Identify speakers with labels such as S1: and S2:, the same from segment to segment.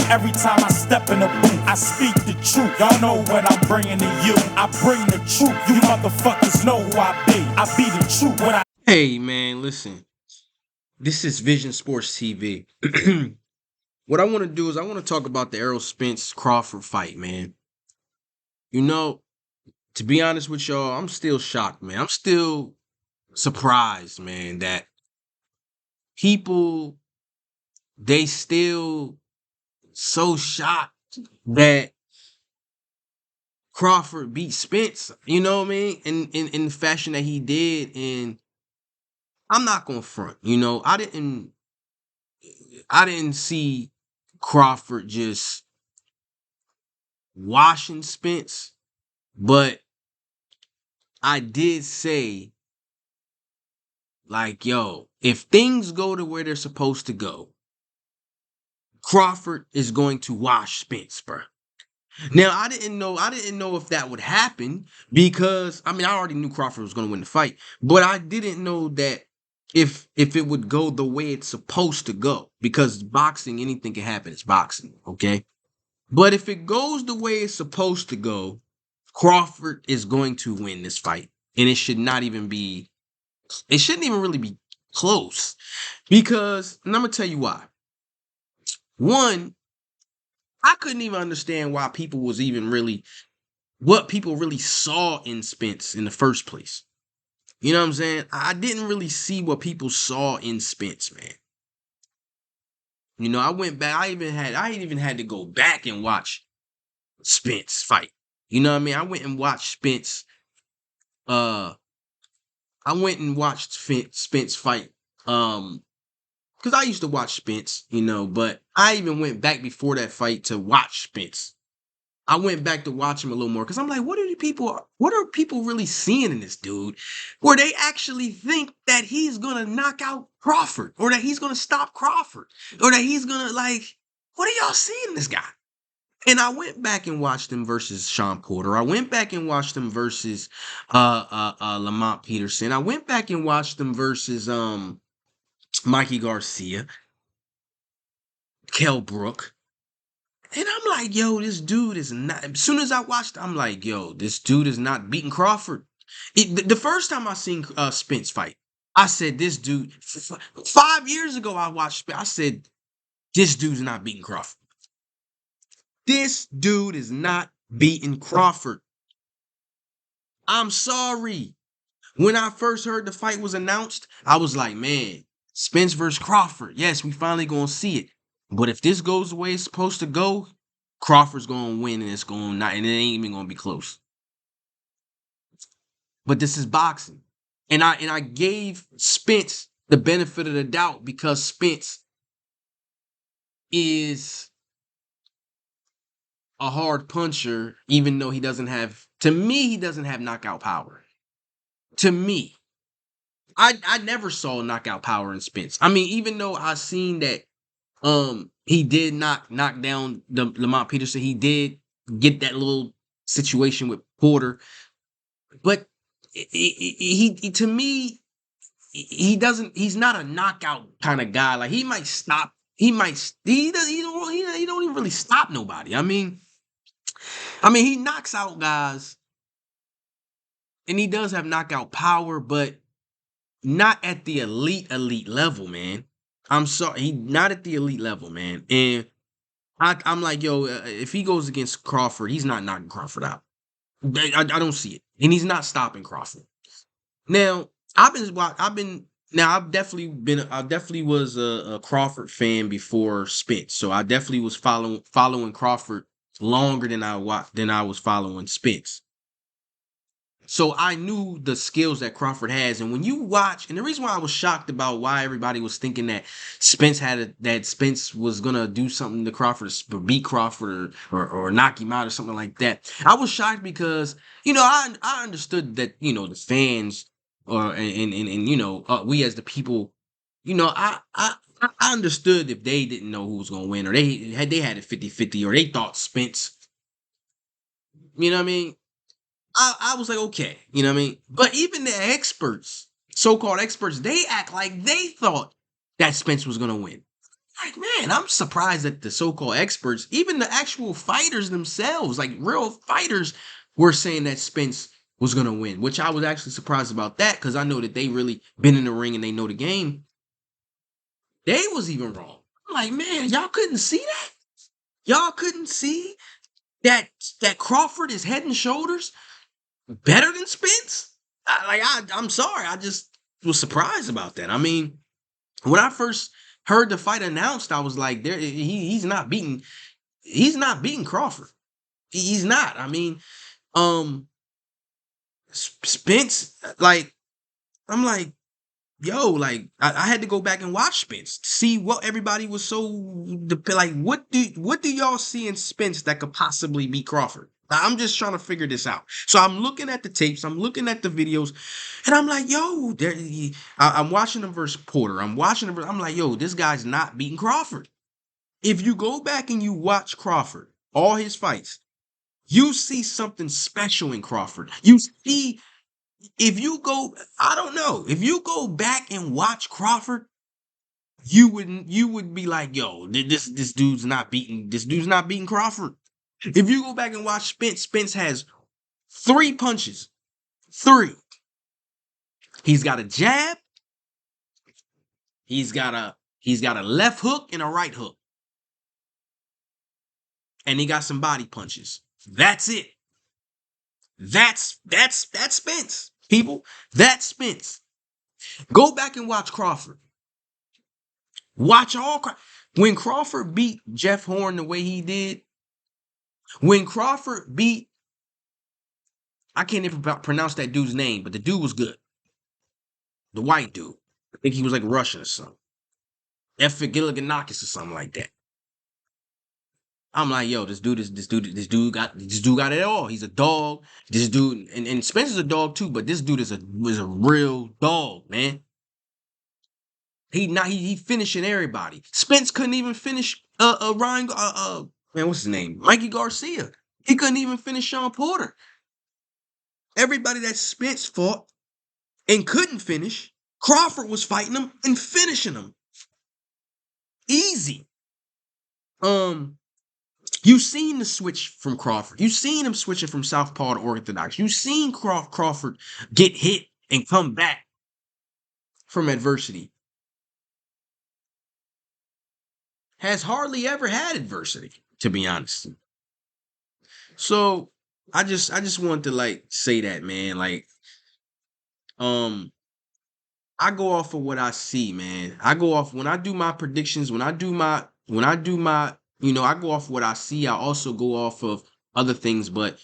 S1: Every time I step in the booth, I speak the truth. Y'all know what I'm bringing to you. I bring the truth. You motherfuckers know who I be. I be the truth when I.
S2: Hey man, listen. This is Vision Sports TV. What I want to do is I want to talk about the Errol Spence Crawford fight, man. You know, to be honest with y'all, I'm still shocked, man. I'm still surprised, man, that people they still so shocked that Crawford beat Spence, you know what I mean? In the fashion that he did. And I'm not gonna front, I didn't see Crawford just washing Spence, but I did say, like, yo, if things go to where they're supposed to go, Crawford is going to wash Spence, bro. Now, I didn't know if that would happen because I mean I already knew Crawford was gonna win the fight, but I didn't know that if it would go the way it's supposed to go. Because boxing, anything can happen, it's boxing, okay? But if it goes the way it's supposed to go, Crawford is going to win this fight. And it shouldn't even really be close. Because, and I'm going to tell you why. One, I couldn't even understand why what people really saw in Spence in the first place. You know what I'm saying? I didn't really see what people saw in Spence, man. I went back, I even had to go back and watch Spence fight. You know what I mean? Uh, I went and watched Spence fight. Because I used to watch Spence, but I even went back before that fight to watch Spence. I went back to watch him a little more because I'm like, what are people really seeing in this dude where they actually think that he's gonna knock out Crawford or that he's gonna stop Crawford or that he's gonna, like, what are y'all seeing in this guy? And I went back and watched him versus Sean Porter. I went back and watched him versus Lamont Peterson. I went back and watched him versus Mikey Garcia, Kell Brook. And I'm like, yo, this dude is not. As soon as I watched, I'm like, yo, this dude is not beating Crawford. The first time I seen Spence fight, I said, this dude. 5 years ago, I watched Spence. I said, this dude's not beating Crawford. This dude is not beating Crawford. I'm sorry. When I first heard the fight was announced, I was like, man, Spence versus Crawford. Yes, we finally gonna see it. But if this goes the way it's supposed to go, Crawford's gonna win, and and it ain't even gonna be close. But this is boxing. And I gave Spence the benefit of the doubt because Spence is a hard puncher, even though to me, he doesn't have knockout power. To me. I never saw knockout power in Spence. I mean, even though I seen that he did knock down the Lamont Peterson, he did get that little situation with Porter, but he to me he's not a knockout kind of guy. Like, he might stop, he don't even really stop nobody. I mean he knocks out guys and he does have knockout power, but not at the elite level, man. I'm sorry, he not at the elite level, man. And I'm like, yo, if he goes against Crawford, he's not knocking Crawford out. I don't see it, and he's not stopping Crawford. Now, I definitely was a Crawford fan before Spence, so I definitely was following Crawford longer than I was following Spence. So I knew the skills that Crawford has, and when you watch, and the reason why I was shocked about why everybody was thinking that Spence was gonna do something to Crawford, or beat Crawford, or knock him out or something like that. I was shocked because I understood that the fans or and we as the people, I understood if they didn't know who was gonna win, or they had it 50-50, or they thought Spence. You know what I mean? I was like, okay, you know what I mean? But even the experts, so-called experts, they act like they thought that Spence was going to win. Like, man, I'm surprised that the so-called experts, even the actual fighters themselves, like real fighters, were saying that Spence was gonna win, which I was actually surprised about that because I know that they really been in the ring and they know the game. They was even wrong. I'm like, man, y'all couldn't see that? Y'all couldn't see that Crawford is head and shoulders better than Spence? I'm sorry, I just was surprised about that. I mean, when I first heard the fight announced, I was like, he's not beating Crawford. He's not. I mean, um, Spence, like, I'm like, yo, like, I had to go back and watch Spence to see what everybody was like. What do y'all see in Spence that could possibly beat Crawford? I'm just trying to figure this out. So I'm looking at the tapes, I'm looking at the videos, and I'm like, yo, I'm watching him versus Porter. I'm like, yo, this guy's not beating Crawford. If you go back and you watch Crawford, all his fights, you see something special in Crawford. You see, I don't know, if you go back and watch Crawford, you would be like, yo, this dude's not beating Crawford. If you go back and watch Spence, Spence has three punches. Three. He's got a jab, he's got a left hook and a right hook. And he got some body punches. That's it. That's Spence. People, that's Spence. Go back and watch Crawford. Watch when Crawford beat Jeff Horn the way he did. When Crawford beat, I can't even pronounce that dude's name, but the dude was good. The white dude. I think he was like Russian or something. Effigilaganakis or something like that. I'm like, yo, this dude got it all. He's a dog. This dude, and Spencer's a dog too, but this dude was a real dog, man. He finishing everybody. Spence couldn't even finish Ryan man, what's his name? Mikey Garcia. He couldn't even finish Sean Porter. Everybody that Spence fought and couldn't finish, Crawford was fighting them and finishing them. Easy. You seen the switch from Crawford. You seen him switching from southpaw to orthodox. You seen Crawford get hit and come back from adversity. Has hardly ever had adversity, to be honest. So I just wanted to like say that, man. Like, um, I go off of what I see, man. I go off when I do my predictions, I go off what I see. I also go off of other things, but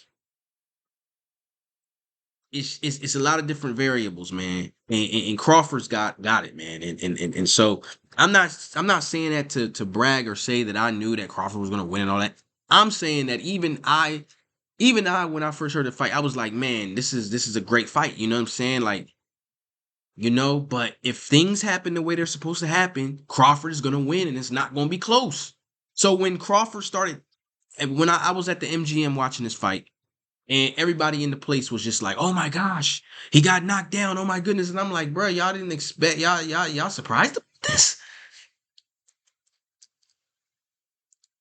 S2: it's a lot of different variables, man. And Crawford's got it, man. And so I'm not saying that to brag or say that I knew that Crawford was gonna win and all that. I'm saying that even I when I first heard the fight, I was like, man, this is a great fight. You know what I'm saying? Like, but if things happen the way they're supposed to happen, Crawford is gonna win and it's not gonna be close. So when Crawford started, and when I was at the MGM watching this fight, and everybody in the place was just like, "Oh my gosh, he got knocked down! Oh my goodness!" And I'm like, "Bro, y'all didn't expect y'all surprised about this?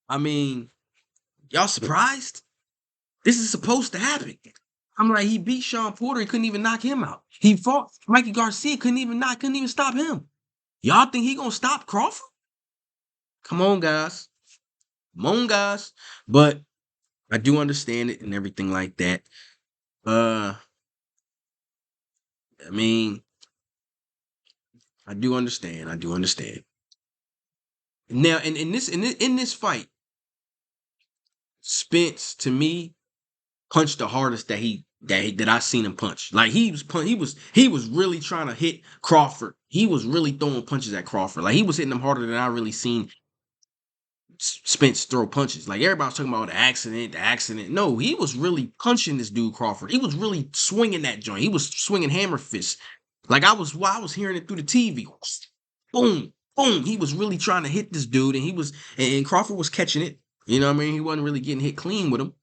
S2: I mean, y'all surprised? This is supposed to happen." I'm like, he beat Sean Porter, he couldn't even knock him out. He fought Mikey Garcia, couldn't even stop him. Y'all think he gonna stop Crawford? Come on, guys. Come on, guys. But I do understand it and everything like that. Uh, I mean, I do understand. I do understand. Now, in this fight, Spence to me punched the hardest that I seen him punch. Like he was really trying to hit Crawford. He was really throwing punches at Crawford. Like he was hitting them harder than I really seen Spence throw punches. Like everybody's talking about the accident. No, he was really punching this dude Crawford. He was really swinging that joint. He was swinging hammer fists. Like I was hearing it through the TV. Boom, boom. He was really trying to hit this dude, and Crawford was catching it. You know what I mean? He wasn't really getting hit clean with him,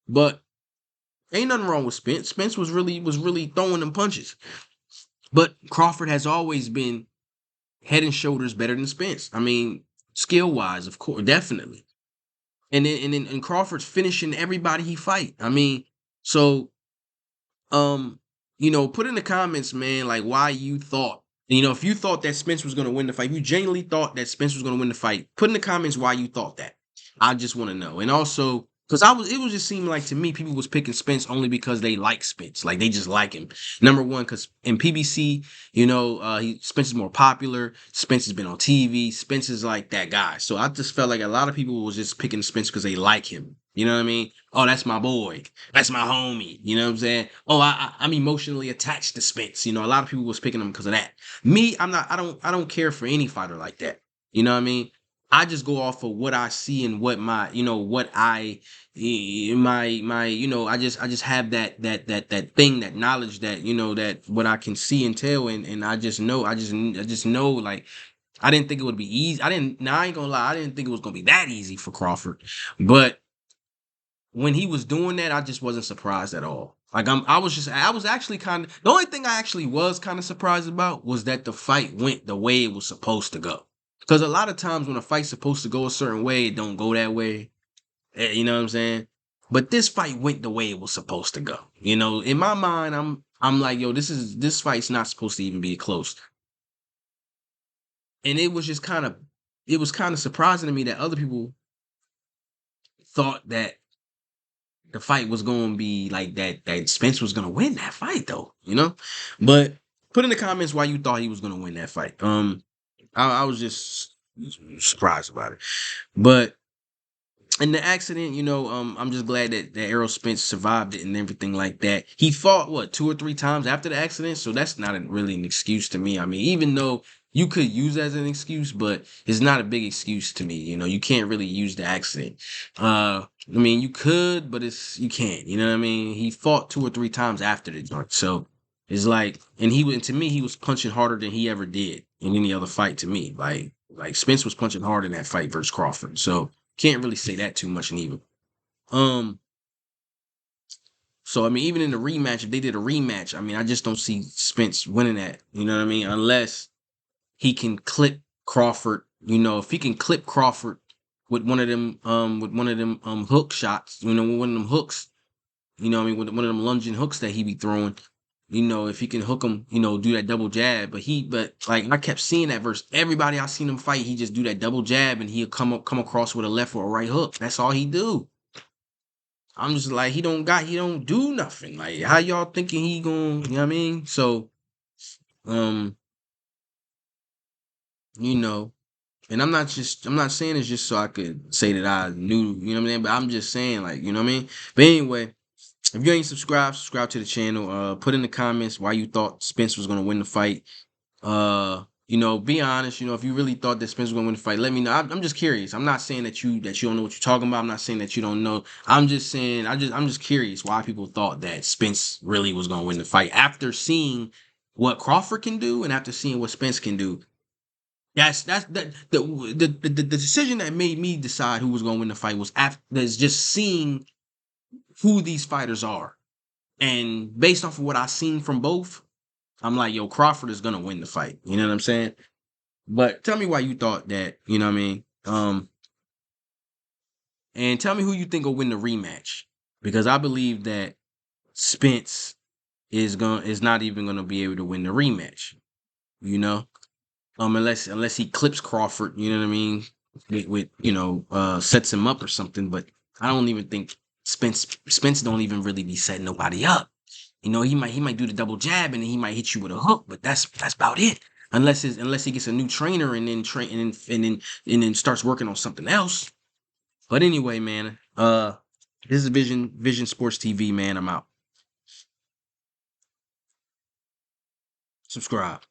S2: but ain't nothing wrong with Spence. Spence was really throwing them punches. But Crawford has always been head and shoulders better than Spence. I mean, skill wise, of course, definitely. And Crawford's finishing everybody he fight. I mean, so um, put in the comments, man, like why you thought, if you thought that Spence was gonna win the fight, if you genuinely thought that Spence was gonna win the fight, put in the comments why you thought that. I just want to know. And also, because it was just seeming like to me people was picking Spence only because they like Spence, like they just like him. Number one, because in PBC, Spence is more popular. Spence has been on TV. Spence is like that guy. So I just felt like a lot of people was just picking Spence because they like him. You know what I mean? Oh, that's my boy. That's my homie. You know what I'm saying? Oh, I'm emotionally attached to Spence. A lot of people was picking him because of that. Me, I'm not. I don't care for any fighter like that. You know what I mean? I just go off of what I see and what my, what I, my, I just have that thing, that knowledge, that what I can see and tell, and I just know, like I didn't think it would be easy. Now I ain't gonna lie, I didn't think it was gonna be that easy for Crawford, but when he was doing that, I just wasn't surprised at all. Like I was actually kind of, the only thing I actually was kind of surprised about was that the fight went the way it was supposed to go. Because a lot of times when a fight's supposed to go a certain way, it don't go that way. You know what I'm saying? But this fight went the way it was supposed to go. In my mind, I'm like, yo, this fight's not supposed to even be close. And it was kind of surprising to me that other people thought that the fight was going to be like that Spence was going to win that fight though. But put in the comments why you thought he was going to win that fight. I was just surprised about it. But in the accident, I'm just glad that Errol Spence survived it and everything like that. He fought what 2 or 3 times after the accident, so that's not really an excuse to me. I mean, even though you could use it as an excuse, but it's not a big excuse to me. You can't really use the accident. I mean, you could, but you can't. You know what I mean? He fought 2 or 3 times after the joint, so it's like, and to me, he was punching harder than he ever did in any other fight. To me, like Spence was punching hard in that fight versus Crawford, so. Can't really say that too much neither. Um, so I mean, even in the rematch, if they did a rematch, I mean, I just don't see Spence winning that. You know what I mean? Unless he can clip Crawford. If he can clip Crawford with one of them hook shots, with one of them hooks, what I mean, with one of them lunging hooks that he be throwing. If he can hook him, do that double jab. But like I kept seeing that verse. Everybody I seen him fight, he just do that double jab and he'll come across with a left or a right hook. That's all he do. I'm just like, he don't do nothing. Like, how y'all thinking he going, you know what I mean? So, um, you know, and I'm not saying it's just so I could say that I knew, you know what I mean? But I'm just saying, like, you know what I mean? But anyway, if you ain't subscribe to the channel. Put in the comments why you thought Spence was gonna win the fight. Be honest. If you really thought that Spence was gonna win the fight, let me know. I'm just curious. I'm not saying that you don't know what you're talking about. I'm not saying that you don't know. I'm just saying I'm just curious why people thought that Spence really was gonna win the fight after seeing what Crawford can do and after seeing what Spence can do. The decision that made me decide who was gonna win the fight was after just seeing who these fighters are. And based off of what I seen from both, I'm like, yo, Crawford is gonna win the fight. You know what I'm saying? But tell me why you thought that, you know what I mean? And tell me who you think will win the rematch. Because I believe that Spence is not even gonna be able to win the rematch, you know? Unless he clips Crawford, you know what I mean? Sets him up or something, but I don't even think Spence don't even really be setting nobody up. He might do the double jab and then he might hit you with a hook, but that's about it. Unless he gets a new trainer and then and then starts working on something else. But anyway, man, this is Vision Sports TV, man. I'm out. Subscribe.